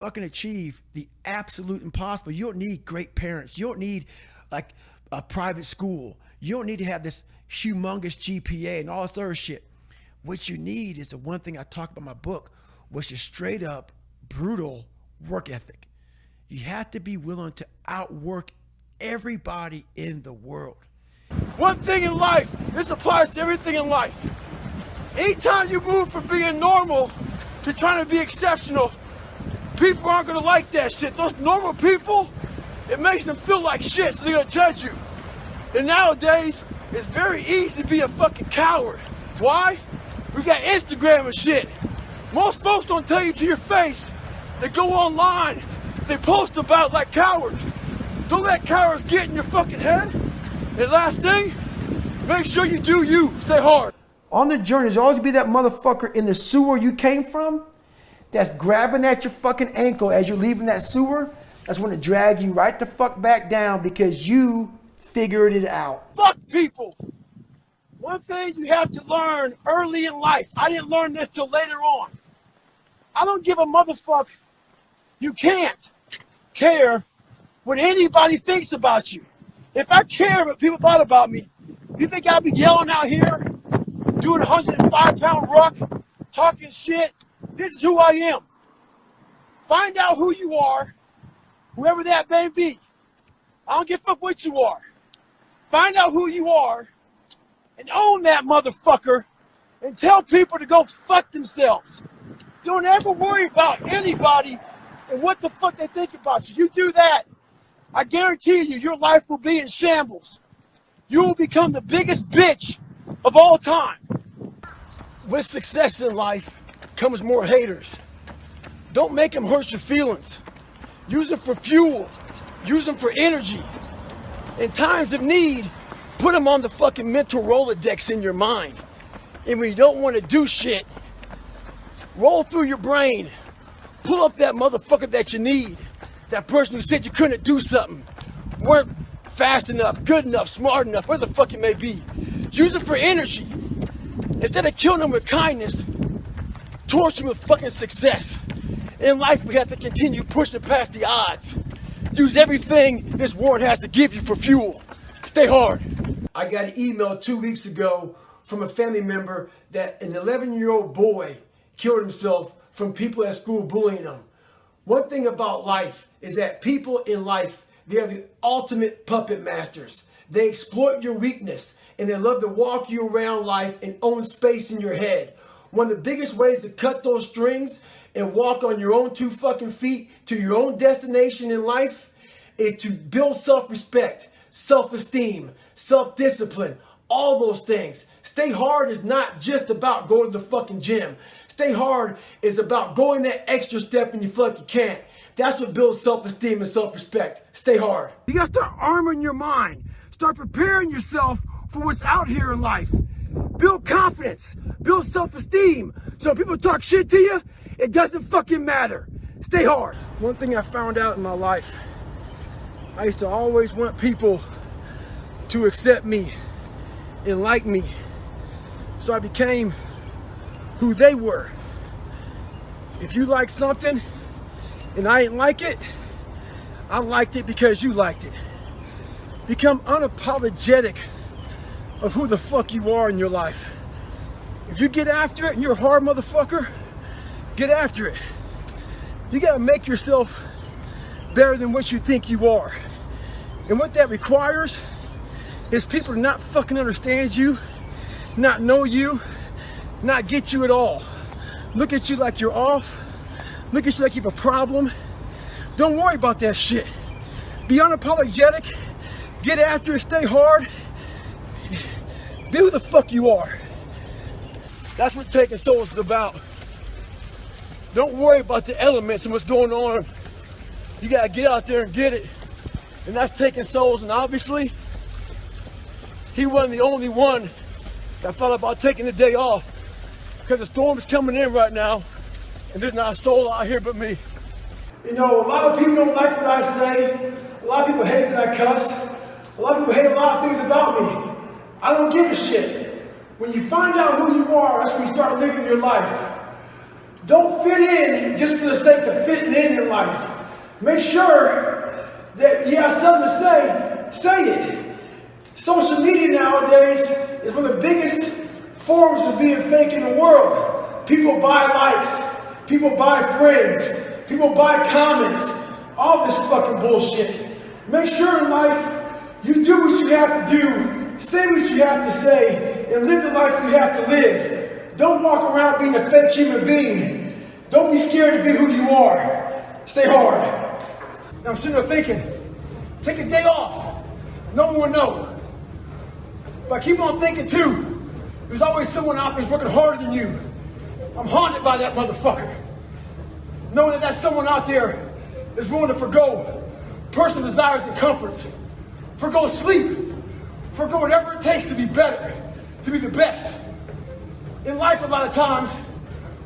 fucking achieve the absolute impossible. You don't need great parents. You don't need like a private school. You don't need to have this humongous GPA and all this other shit. What you need is the one thing I talk about in my book, which is straight up brutal work ethic. You have to be willing to outwork everybody in the world. One thing in life, this applies to everything in life. Anytime you move from being normal to trying to be exceptional, people aren't gonna like that shit. Those normal people, it makes them feel like shit, so they're gonna judge you. And nowadays, it's very easy to be a fucking coward. Why? We got Instagram and shit. Most folks don't tell you to your face. They go online, they post about like cowards. Don't let cowards get in your fucking head. And last thing, make sure you do you. Stay hard. On the journey, there's always be that motherfucker in the sewer you came from that's grabbing at your fucking ankle as you're leaving that sewer. That's when to drag you right the fuck back down because you figured it out. Fuck people. One thing you have to learn early in life. I didn't learn this till later on. I don't give a motherfucker. You can't care what anybody thinks about you. If I care what people thought about me, you think I'd be yelling out here, doing a 105-pound ruck, talking shit? This is who I am. Find out who you are, whoever that may be. I don't give a fuck what you are. Find out who you are and own that motherfucker and tell people to go fuck themselves. Don't ever worry about anybody and what the fuck they think about you. You do that, I guarantee you, your life will be in shambles. You will become the biggest bitch of all time. With success in life comes more haters. Don't make them hurt your feelings. Use them for fuel. Use them for energy. In times of need, put them on the fucking mental Rolodex in your mind. And when you don't want to do shit, roll through your brain. Pull up that motherfucker that you need. That person who said you couldn't do something, weren't fast enough, good enough, smart enough, where the fuck it may be. Use it for energy. Instead of killing them with kindness, torch them with fucking success. In life, we have to continue pushing past the odds. Use everything this world has to give you for fuel. Stay hard. I got an email 2 weeks ago from a family member that an 11-year-old boy killed himself from people at school bullying him. One thing about life is that people in life, they are the ultimate puppet masters. They exploit your weakness and they love to walk you around life and own space in your head. One of the biggest ways to cut those strings and walk on your own 2 fucking feet to your own destination in life is to build self-respect, self-esteem, self-discipline, all those things. Stay hard is not just about going to the fucking gym. Stay hard is about going that extra step when you feel like you can't. That's what builds self-esteem and self-respect. Stay hard. You gotta start arming your mind. Start preparing yourself for what's out here in life. Build confidence. Build self-esteem. So when people talk shit to you, it doesn't fucking matter. Stay hard. One thing I found out in my life, I used to always want people to accept me and like me. So I became who they were. If you like something and I didn't like it, I liked it because you liked it. Become unapologetic of who the fuck you are in your life. If you get after it and you're a hard motherfucker, get after it. You gotta make yourself better than what you think you are. And what that requires is people to not fucking understand you, not know you, not get you at all. Look at you like you're off. Look at you like you have a problem. Don't worry about that shit. Be unapologetic. Get after it. Stay hard. Be who the fuck you are. That's what taking souls is about. Don't worry about the elements and what's going on. You gotta get out there and get it. And that's taking souls. And obviously, he wasn't the only one that thought about taking the day off. Because the storm is coming in right now. And there's not a soul out here but me. You know, a lot of people don't like what I say. A lot of people hate that I cuss. A lot of people hate a lot of things about me. I don't give a shit. When you find out who you are, that's when you start living your life. Don't fit in just for the sake of fitting in life. Make sure that you have something to say it. Social media nowadays is one of the biggest forms of being fake in the world. People buy likes, people buy friends, people buy comments, all this fucking bullshit. Make sure in life you do what you have to do, say what you have to say, and live the life you have to live. Don't walk around being a fake human being. Don't be scared to be who you are. Stay hard. Now I'm sitting there thinking, take a day off. No one will know. But I keep on thinking too, there's always someone out there who's working harder than you. I'm haunted by that motherfucker. Knowing that someone out there is willing to forgo personal desires and comforts, forgo sleep, forgo whatever it takes to be better, to be the best. In life, a lot of times,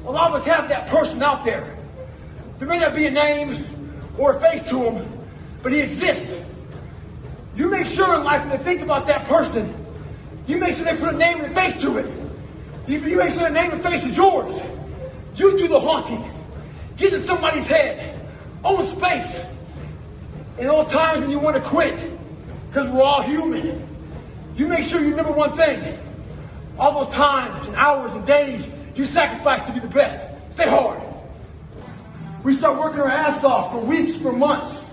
a lot of us have that person out there. There may not be a name or a face to him, but he exists. You make sure in life when they think about that person, you make sure they put a name and a face to it. You make sure the name and face is yours. You do the haunting. Get in somebody's head. Own space. In those times when you want to quit, because we're all human, you make sure you remember one thing. All those times and hours and days you sacrifice to be the best. Stay hard. We start working our ass off for weeks, for months.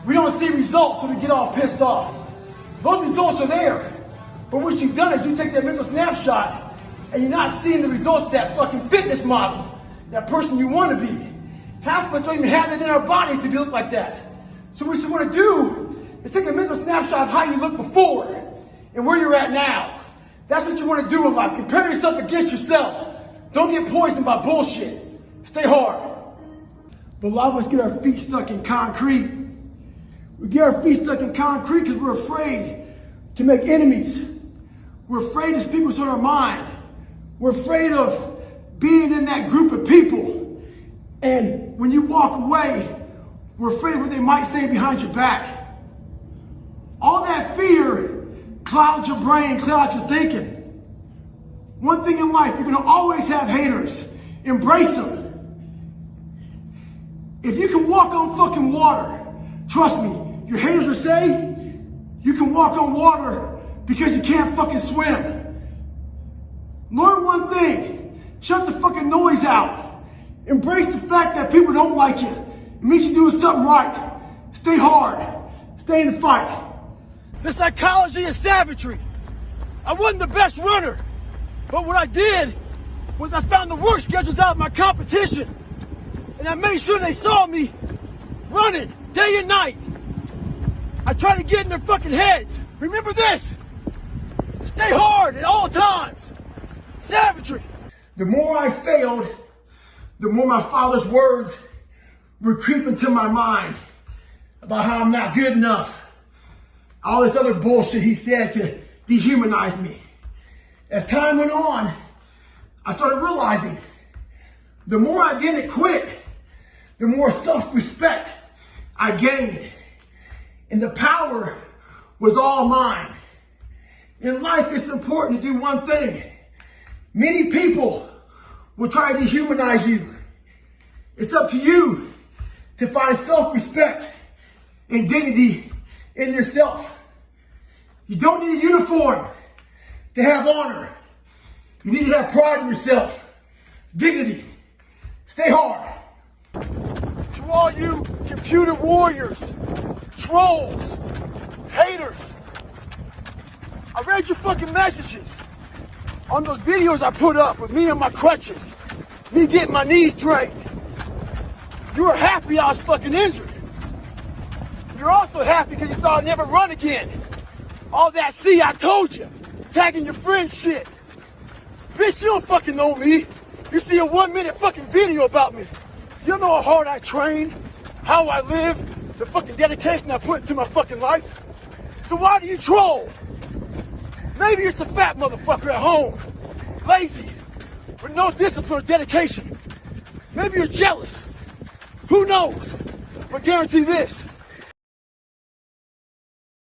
We don't see results, so we get all pissed off. Those results are there. But what you've done is you take that mental snapshot and you're not seeing the results of that fucking fitness model, that person you want to be. Half of us don't even have it in our bodies to look like that. So what you want to do is take a mental snapshot of how you looked before and where you're at now. That's what you want to do in life. Compare yourself against yourself. Don't get poisoned by bullshit. Stay hard. But a lot of us get our feet stuck in concrete. We get our feet stuck in concrete because we're afraid to make enemies. We're afraid to speak what's on our mind. We're afraid of being in that group of people. And when you walk away, we're afraid of what they might say behind your back. All that fear clouds your brain, clouds your thinking. One thing in life, you're going to always have haters. Embrace them. If you can walk on fucking water, trust me, your haters will say you can walk on water because you can't fucking swim. Learn one thing. Shut the fucking noise out. Embrace the fact that people don't like you. It means you're doing something right. Stay hard. Stay in the fight. The psychology of savagery. I wasn't the best runner, but what I did was I found the work schedules out of my competition, and I made sure they saw me running day and night. I tried to get in their fucking heads. Remember this. Stay hard at all times. Savagery. The more I failed, the more my father's words would creep into my mind about how I'm not good enough. All this other bullshit he said to dehumanize me. As time went on, I started realizing the more I didn't quit, the more self-respect I gained. And the power was all mine. In life, it's important to do one thing. Many people will try to dehumanize you. It's up to you to find self-respect and dignity in yourself. You don't need a uniform to have honor. You need to have pride in yourself. Dignity. Stay hard. To all you computer warriors, trolls, haters, I read your fucking messages on those videos I put up with me on my crutches, me getting my knees drained. You were happy I was fucking injured. You're also happy because you thought I'd never run again. All that, see, I told you. Tagging your friends shit. Bitch, you don't fucking know me. You see a 1-minute fucking video about me. You know how hard I train, how I live, the fucking dedication I put into my fucking life. So why do you troll? Maybe you're some fat motherfucker at home, lazy, with no discipline or dedication. Maybe you're jealous. Who knows? But guarantee this,